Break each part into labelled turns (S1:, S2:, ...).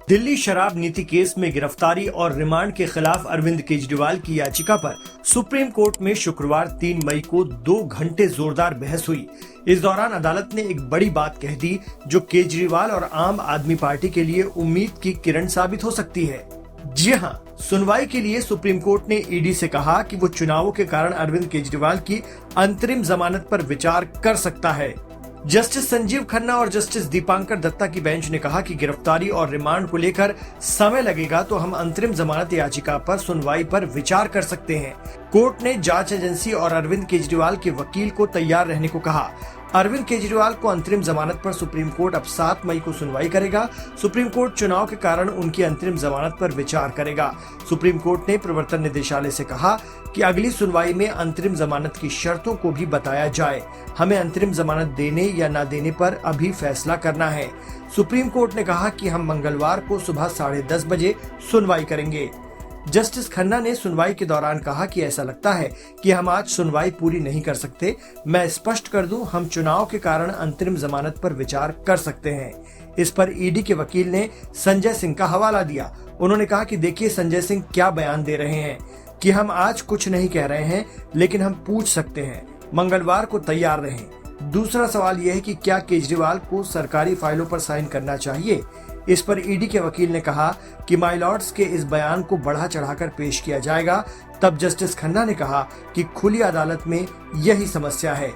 S1: दिल्ली शराब नीति केस में गिरफ्तारी और रिमांड के खिलाफ अरविंद केजरीवाल की याचिका पर सुप्रीम कोर्ट में शुक्रवार 3 मई को 2 घंटे जोरदार बहस हुई। इस दौरान अदालत ने एक बड़ी बात कह दी जो केजरीवाल और आम आदमी पार्टी के लिए उम्मीद की किरण साबित हो सकती है। जी हां, सुनवाई के लिए सुप्रीम कोर्ट ने ईडी से कहा कि वो चुनावों के कारण अरविंद केजरीवाल की अंतरिम जमानत पर विचार कर सकता है। जस्टिस संजीव खन्ना और जस्टिस दीपांकर दत्ता की बेंच ने कहा कि गिरफ्तारी और रिमांड को लेकर समय लगेगा तो हम अंतरिम जमानत याचिका पर सुनवाई पर विचार कर सकते हैं। कोर्ट ने जांच एजेंसी और अरविंद केजरीवाल के वकील को तैयार रहने को कहा। अरविंद केजरीवाल को अंतरिम जमानत पर सुप्रीम कोर्ट अब 7 मई को सुनवाई करेगा। सुप्रीम कोर्ट चुनाव के कारण उनकी अंतरिम जमानत पर विचार करेगा। सुप्रीम कोर्ट ने प्रवर्तन निदेशालय से कहा कि अगली सुनवाई में अंतरिम जमानत की शर्तों को भी बताया जाए। हमें अंतरिम जमानत देने या न देने पर अभी फैसला करना है। सुप्रीम कोर्ट ने कहा कि हम मंगलवार को सुबह 10:30 बजे सुनवाई करेंगे। जस्टिस खन्ना ने सुनवाई के दौरान कहा कि ऐसा लगता है कि हम आज सुनवाई पूरी नहीं कर सकते। मैं स्पष्ट कर दूं, हम चुनाव के कारण अंतरिम जमानत पर विचार कर सकते हैं। इस पर ईडी के वकील ने संजय सिंह का हवाला दिया। उन्होंने कहा कि देखिए संजय सिंह क्या बयान दे रहे हैं कि हम आज कुछ नहीं कह रहे हैं, लेकिन हम पूछ सकते हैं। मंगलवार को तैयार रहें। दूसरा सवाल यह है कि क्या केजरीवाल को सरकारी फाइलों पर साइन करना चाहिए। इस पर ईडी के वकील ने कहा कि माय लॉर्ड्स के इस बयान को बढ़ा चढ़ाकर पेश किया जाएगा। तब जस्टिस खन्ना ने कहा कि खुली अदालत में यही समस्या है।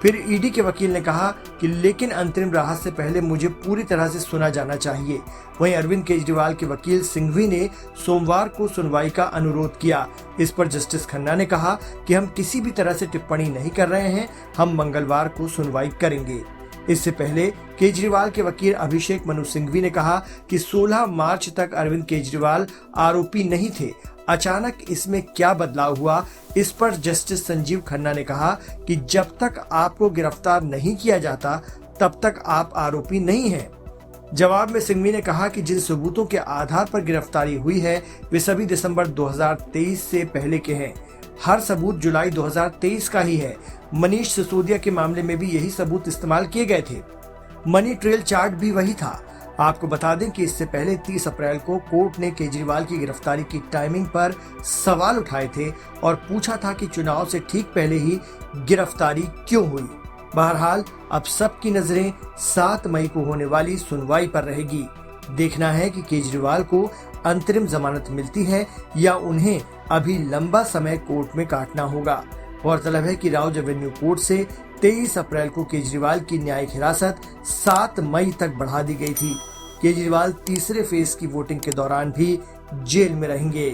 S1: फिर ईडी के वकील ने कहा कि लेकिन अंतरिम राहत से पहले मुझे पूरी तरह से सुना जाना चाहिए। वहीं अरविंद केजरीवाल के वकील सिंघवी ने सोमवार को सुनवाई का अनुरोध किया। इस पर जस्टिस खन्ना ने कहा कि हम किसी भी तरह से टिप्पणी नहीं कर रहे हैं, हम मंगलवार को सुनवाई करेंगे। इससे पहले केजरीवाल के वकील अभिषेक मनु सिंघवी ने कहा कि 16 मार्च तक अरविंद केजरीवाल आरोपी नहीं थे। अचानक इसमें क्या बदलाव हुआ। इस पर जस्टिस संजीव खन्ना ने कहा कि जब तक आपको गिरफ्तार नहीं किया जाता तब तक आप आरोपी नहीं हैं। जवाब में सिंघवी ने कहा कि जिन सबूतों के आधार पर गिरफ्तारी हुई है वे सभी दिसंबर 2023 से पहले के हैं। हर सबूत जुलाई 2023 का ही है। मनीष सिसोदिया के मामले में भी यही सबूत इस्तेमाल किए गए थे। मनी ट्रेल चार्ट भी वही था। आपको बता दें कि इससे पहले 30 अप्रैल को कोर्ट ने केजरीवाल की गिरफ्तारी की टाइमिंग पर सवाल उठाए थे और पूछा था कि चुनाव से ठीक पहले ही गिरफ्तारी क्यों हुई। बहरहाल अब सबकी नजरें 7 मई को होने वाली सुनवाई पर रहेगी। देखना है कि केजरीवाल को अंतरिम जमानत मिलती है या उन्हें अभी लंबा समय कोर्ट में काटना होगा। गौरतलब है कि राउज एवेन्यू कोर्ट से 23 अप्रैल को केजरीवाल की न्यायिक हिरासत 7 मई तक बढ़ा दी गई थी। केजरीवाल तीसरे फेज की वोटिंग के दौरान भी जेल में रहेंगे।